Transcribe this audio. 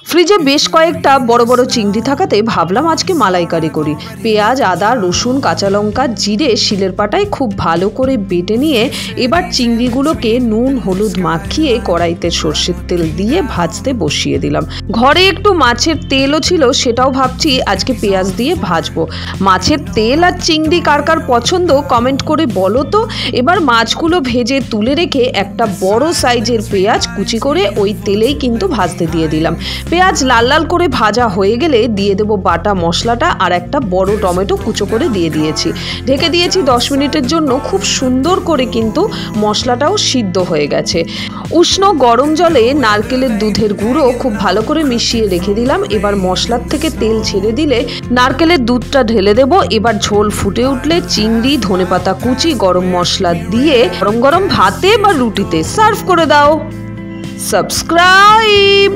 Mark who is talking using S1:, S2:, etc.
S1: ফ্রিজে বেশ কয়েকটা বড় বড় চিংড়ি থাকাতে ভাবলাম আজকে মালাইকারি করি। পেঁয়াজ, আদা, রসুন, কাঁচা লঙ্কা, জিরে শিলের পাটায় খুব ভালো করে বেটে নিয়ে এবার চিংড়িগুলোকে নুন হলুদ মাখিয়ে কড়াইতে সর্ষের তেল দিয়ে ভাজতে বসিয়ে দিলাম। ঘরে একটু মাছের তেলও ছিল, সেটাও ভাবছি আজকে পেঁয়াজ দিয়ে ভাজবো। মাছের তেল আর চিংড়ি কার কার পছন্দ কমেন্ট করে বলো তো। এবার মাছগুলো ভেজে তুলে রেখে একটা বড় সাইজের পেঁয়াজ কুচি করে ওই তেলেই কিন্তু ভাজতে দিয়ে দিলাম। পেঁয়াজ লাল লাল করে ভাজা হয়ে গেলে দিয়ে দেবো বাটা মশলাটা আর একটা বড় টমেটো কুচো করে দিয়ে দিয়েছি। ঢেকে দিয়েছি 10 মিনিটের জন্য। খুব সুন্দর করে কিন্তু মশলাটাও সিদ্ধ হয়ে গেছে। উষ্ণ গরম জলে নারকেলের দুধের গুঁড়ো খুব ভালো করে মিশিয়ে রেখে দিলাম। এবার মশলার থেকে তেল ছেড়ে দিলে নারকেলের দুধটা ঢেলে দেবো। এবার ঝোল ফুটে উঠলে চিংড়ি, ধনেপাতা কুচি, গরম মশলা দিয়ে গরম গরম ভাতে বা রুটিতে সার্ভ করে দাও। সাবস্ক্রাইব।